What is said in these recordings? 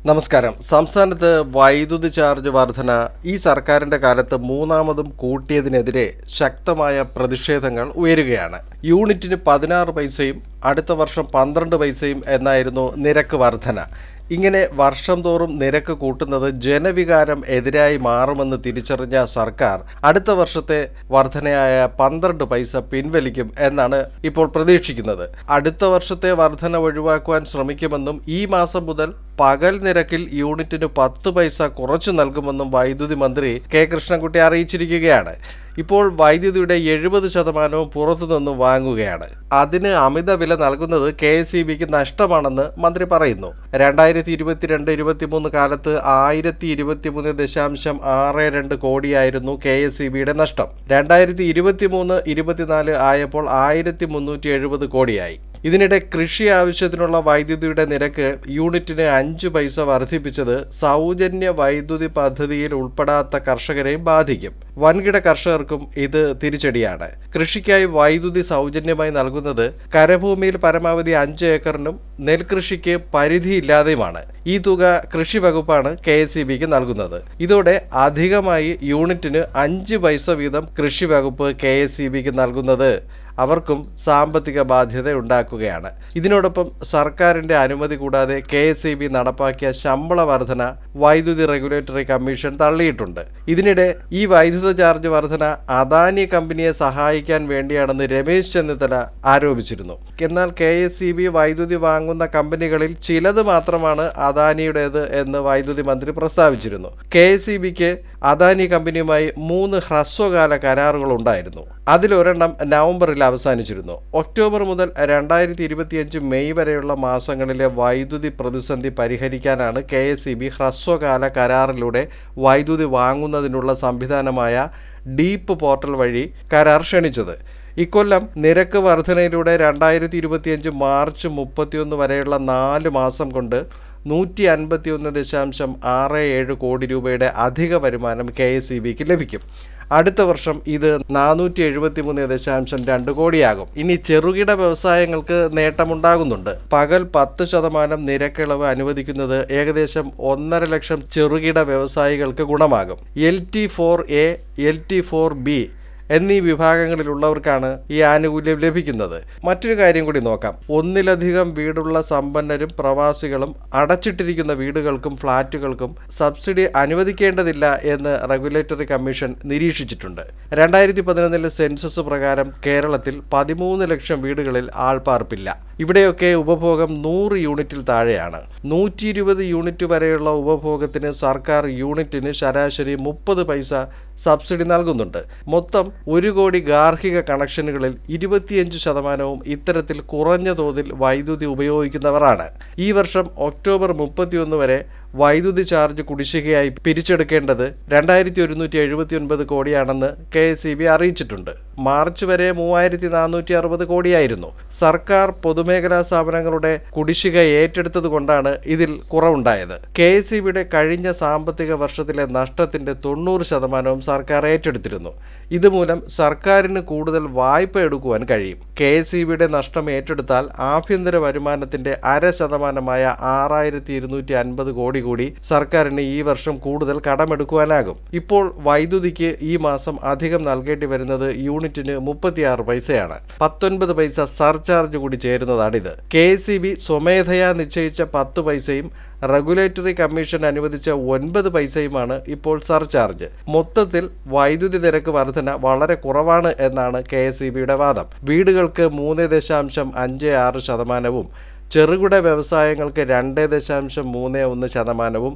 നമസ്കാരം. സംസ്ഥാനത്ത് വൈദ്യുതി ചാർജ് വർധന ഈ സർക്കാരിന്റെ കാലത്ത് മൂന്നാമതും കൂട്ടിയതിനെതിരെ ശക്തമായ പ്രതിഷേധങ്ങൾ ഉയരുകയാണ്. യൂണിറ്റിന് 16 പൈസയും അടുത്ത വർഷം 12 പൈസയും എന്നായിരുന്നു നിരക്ക് വർധന. ഇങ്ങനെ വർഷം തോറും നിരക്ക് കൂട്ടുന്നത് ജനവികാരം എതിരായി മാറുമെന്ന് തിരിച്ചറിഞ്ഞ സർക്കാർ അടുത്ത വർഷത്തെ വർധനയായ 12 പൈസ പിൻവലിക്കും എന്നാണ് ഇപ്പോൾ പ്രതീക്ഷിക്കുന്നത്. അടുത്ത വർഷത്തെ വർധന ഒഴിവാക്കുവാൻ ശ്രമിക്കുമെന്നും ഈ മാസം മുതൽ പകൽ നിരക്കിൽ യൂണിറ്റിന് 10 പൈസ കുറച്ചു നൽകുമെന്നും വൈദ്യുതി മന്ത്രി കെ കൃഷ്ണൻകുട്ടി അറിയിച്ചിരിക്കുകയാണ്. ഇപ്പോൾ വൈദ്യുതിയുടെ 70% പുറത്തുനിന്നും വാങ്ങുകയാണ്. അതിന് അമിത വില നൽകുന്നത് KSEBക്ക് നഷ്ടമാണെന്ന് മന്ത്രി പറയുന്നു. 2022-23 കാലത്ത് 1023.62 കോടിയായിരുന്നു KSEBയുടെ നഷ്ടം. 2023-24 ആയപ്പോൾ 1370 കോടിയായി. ഇതിനിടെ കൃഷി ആവശ്യത്തിനുള്ള വൈദ്യുതിയുടെ നിരക്ക് യൂണിറ്റിന് 5 പൈസ വർദ്ധിപ്പിച്ചത് സൗജന്യ വൈദ്യുതി പദ്ധതിയിൽ ഉൾപ്പെടാത്ത കർഷകരെയും ബാധിക്കും. വൻകിട കർഷകർക്കും ഇത് തിരിച്ചടിയാണ്. കൃഷിക്കായി വൈദ്യുതി സൗജന്യമായി നൽകുന്നത് കരഭൂമിയിൽ പരമാവധി 5 ഏക്കറിനും നെൽകൃഷിക്ക് പരിധിയില്ലാതെയുമാണ്. ഈ തുക കൃഷി വകുപ്പാണ് KSEBക്ക് നൽകുന്നത്. ഇതോടെ അധികമായി യൂണിറ്റിന് 5 പൈസ വീതം കൃഷി വകുപ്പ് KSEBക്ക് നൽകുന്നത് അവർക്കും സാമ്പത്തിക ബാധ്യത ഉണ്ടാക്കുകയാണ്. ഇതിനോടൊപ്പം സർക്കാരിന്റെ അനുമതി കൂടാതെ KSEB നടപ്പാക്കിയ ശമ്പള വർധന വൈദ്യുതി റെഗുലേറ്ററി കമ്മീഷൻ തള്ളിയിട്ടുണ്ട്. ഇതിനിടെ ഈ വൈദ്യുത ചാർജ് വർധന അദാനി കമ്പനിയെ സഹായിക്കാൻ വേണ്ടിയാണെന്ന് രമേശ് ചെന്നിത്തല ആരോപിച്ചിരുന്നു. എന്നാൽ KSEB വൈദ്യുതി വാങ്ങുന്ന കമ്പനികളിൽ ചിലത് മാത്രമാണ് അദാനിയുടേത് എന്ന് വൈദ്യുതി മന്ത്രി പ്രസ്താവിച്ചിരുന്നു. KSEBക്ക് അദാനി കമ്പനിയുമായി 3 ഹ്രസ്വകാല കരാറുകൾ ഉണ്ടായിരുന്നു. അതിലൊരെണ്ണം നവംബറിൽ അവസാനിച്ചിരുന്നു. ഒക്ടോബർ മുതൽ 2025 മെയ് വരെയുള്ള മാസങ്ങളിലെ വൈദ്യുതി പ്രതിസന്ധി പരിഹരിക്കാനാണ് KSEB ഹ്രസ്വകാല കരാറിലൂടെ വൈദ്യുതി വാങ്ങുന്നതിനുള്ള സംവിധാനമായ ഡീപ്പ് പോർട്ടൽ വഴി കരാർ ക്ഷണിച്ചത്. ഇക്കൊല്ലം നിരക്ക് വർധനയിലൂടെ 2025 മാർച്ച് 31 വരെയുള്ള 4 മാസം കൊണ്ട് 151.67 കോടി രൂപയുടെ അധിക വരുമാനം KSEBക്ക് ലഭിക്കും. അടുത്ത വർഷം ഇത് 473.2 കോടിയാകും. ഇനി ചെറുകിട വ്യവസായങ്ങൾക്ക് നേട്ടമുണ്ടാകുന്നുണ്ട്. പകൽ 10% നിരക്കിളവ് അനുവദിക്കുന്നത് ഏകദേശം 1.5 ലക്ഷം ചെറുകിട വ്യവസായികൾക്ക് ഗുണമാകും. LT4A, LT4B എന്നീ വിഭാഗങ്ങളിലുള്ളവർക്കാണ് ഈ ആനുകൂല്യം ലഭിക്കുന്നത്. മറ്റൊരു കാര്യം കൂടി നോക്കാം. ഒന്നിലധികം വീടുള്ള സമ്പന്നരും പ്രവാസികളും അടച്ചിട്ടിരിക്കുന്ന വീടുകൾക്കും ഫ്ളാറ്റുകൾക്കും സബ്സിഡി അനുവദിക്കേണ്ടതില്ല എന്ന് റെഗുലേറ്ററി കമ്മീഷൻ നിരീക്ഷിച്ചിട്ടുണ്ട്. 2011 സെൻസസ് പ്രകാരം കേരളത്തിൽ 13 ലക്ഷം വീടുകളിൽ ആൾപ്പാർപ്പില്ല. ഇവിടെയൊക്കെ ഉപഭോഗം 100 യൂണിറ്റിൽ താഴെയാണ്. 120 യൂണിറ്റ് വരെയുള്ള ഉപഭോഗത്തിന് സർക്കാർ യൂണിറ്റിന് ശരാശരി 30 പൈസ സബ്സിഡി നൽകുന്നുണ്ട്. മൊത്തം 1 കോടി ഗാർഹിക കണക്ഷനുകളിൽ 25% ഇത്തരത്തിൽ കുറഞ്ഞ തോതിൽ വൈദ്യുതി ഉപയോഗിക്കുന്നവരാണ്. ഈ വർഷം ഒക്ടോബർ 31 വരെ വൈദ്യുതി ചാർജ് കുടിശ്ശികയായി പിരിച്ചെടുക്കേണ്ടത് 2179 കോടിയാണെന്ന് KSEB അറിയിച്ചിട്ടുണ്ട്. മാർച്ച് വരെ 3460 കോടിയായിരുന്നു. സർക്കാർ പൊതുമേഖലാ സ്ഥാപനങ്ങളുടെ കുടിശ്ശിക ഏറ്റെടുത്തതുകൊണ്ടാണ് ഇതിൽ കുറവുണ്ടായത്. KSEBയുടെ കഴിഞ്ഞ സാമ്പത്തിക വർഷത്തിലെ നഷ്ടത്തിന്റെ 90% സർക്കാർ ഏറ്റെടുത്തിരുന്നു. ഇതുമൂലം സർക്കാരിന് കൂടുതൽ വായ്പ എടുക്കുവാൻ കഴിയും. KSEBയുടെ നഷ്ടം ഏറ്റെടുത്താൽ ആഭ്യന്തര വരുമാനത്തിന്റെ 0.5% 6250 കോടി കൂടി സർക്കാരിന് ഈ വർഷം കൂടുതൽ കടമെടുക്കുവാനാകും. ഇപ്പോൾ വൈദ്യുതിക്ക് ഈ മാസം അധികം നൽകേണ്ടി വരുന്നത് യൂണിറ്റിന് 36 പൈസയാണ്. 19 പൈസ സർചാർജ് കൂടി ചേരുന്നതാണിത്. KSEB സ്വമേധയാ നിശ്ചയിച്ച 10 പൈസയും റെഗുലേറ്ററി കമ്മീഷൻ അനുവദിച്ച 9 പൈസയുമാണ് ഇപ്പോൾ സർചാർജ്. മൊത്തത്തിൽ വൈദ്യുതി നിരക്ക് വർധന വളരെ കുറവാണ് എന്നാണ് KSEBയുടെ വാദം. വീടുകൾക്ക് 3.56%, ചെറുകിട വ്യവസായങ്ങൾക്ക് 2.31%,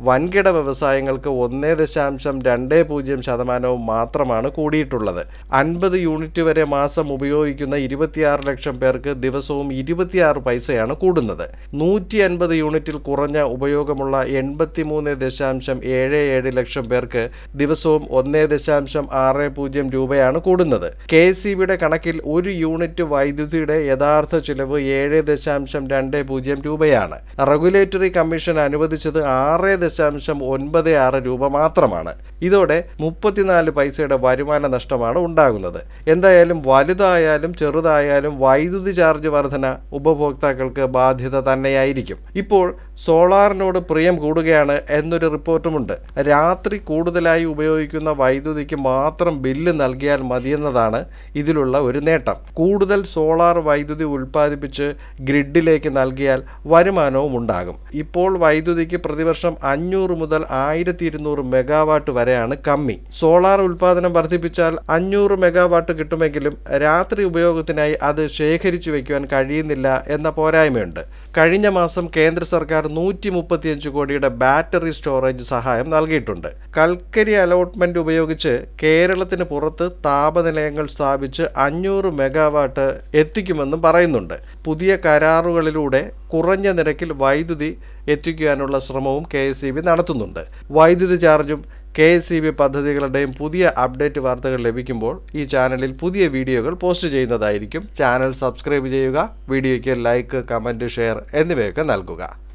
വൻകിട വ്യവസായങ്ങൾക്ക് 1.20% മാത്രമാണ് കൂടിയിട്ടുള്ളത്. 50 യൂണിറ്റ് വരെ മാസം ഉപയോഗിക്കുന്ന 26 ലക്ഷം പേർക്ക് ദിവസവും 26 പൈസയാണ് കൂടുന്നത്. 150 യൂണിറ്റിൽ കുറഞ്ഞ ഉപയോഗമുള്ള 83.77 ലക്ഷം പേർക്ക് ദിവസവും 1.60 രൂപയാണ് കൂടുന്നത്. KSEBയുടെ കണക്കിൽ 1 യൂണിറ്റ് വൈദ്യുതിയുടെ യഥാർത്ഥ ചിലവ് 7.2 6.20 രൂപയാണ്. റെഗുലേറ്ററി കമ്മീഷൻ അനുവദിച്ചത് 6.96 രൂപ മാത്രമാണ്. ഇതോടെ 34 പൈസയുടെ വരുമാന നഷ്ടമാണ് ഉണ്ടാകുന്നത്. എന്തായാലും വലുതായാലും ചെറുതായാലും വൈദ്യുതി ചാർജ് വർധന ഉപഭോക്താക്കൾക്ക് ബാധ്യത തന്നെയായിരിക്കും. ഇപ്പോൾ സോളാറിനോട് പ്രിയം കൂടുകയാണ് എന്നൊരു റിപ്പോർട്ടുമുണ്ട്. രാത്രി കൂടുതലായി ഉപയോഗിക്കുന്ന വൈദ്യുതിക്ക് മാത്രം ബില്ല് നൽകിയാൽ മതിയെന്നതാണ് ഇതിലുള്ള ഒരു നേട്ടം. കൂടുതൽ സോളാർ വൈദ്യുതി ഉൽപ്പാദിപ്പിച്ച് ഗ്രിഡിലേക്ക് നൽകിയാൽ വരുമാനവും ഉണ്ടാകും. ഇപ്പോൾ വൈദ്യുതിക്ക് പ്രതിവർഷം 500 മുതൽ 1200 മെഗാവാട്ട് വരെയാണ് കമ്മി. സോളാർ ഉൽപ്പാദനം വർദ്ധിപ്പിച്ചാൽ 500 മെഗാവാട്ട് കിട്ടുമെങ്കിലും രാത്രി ഉപയോഗത്തിനായി അത് ശേഖരിച്ചു വയ്ക്കുവാൻ കഴിയുന്നില്ല എന്ന പോരായ്മയുണ്ട്. കഴിഞ്ഞ മാസം കേന്ദ്ര സർക്കാർ 135 കോടിയുടെ ബാറ്ററി സ്റ്റോറേജ് സഹായം നൽകിയിട്ടുണ്ട്. കൽക്കരി അലോട്ട്മെന്റ് ഉപയോഗിച്ച് കേരളത്തിന് പുറത്ത് താപനിലയങ്ങൾ സ്ഥാപിച്ച് 500 മെഗാവാട്ട് എത്തിക്കുമെന്നും പറയുന്നുണ്ട്. പുതിയ കരാറുകളിലൂടെ കുറഞ്ഞ നിരക്കിൽ വൈദ്യുതി എത്തിക്കുവാനുള്ള ശ്രമവും KSEB നടത്തുന്നുണ്ട്. വൈദ്യുതി ചാർജും KSEB പദ്ധതികളുടെയും പുതിയ അപ്ഡേറ്റ് വാർത്തകൾ ലഭിക്കുമ്പോൾ ഈ ചാനലിൽ പുതിയ വീഡിയോകൾ പോസ്റ്റ് ചെയ്യുന്നതായിരിക്കും. ചാനൽ സബ്സ്ക്രൈബ് ചെയ്യുക, വീഡിയോയ്ക്ക് ലൈക്ക്, കമൻറ്റ്, ഷെയർ എന്നിവയൊക്കെ നൽകുക.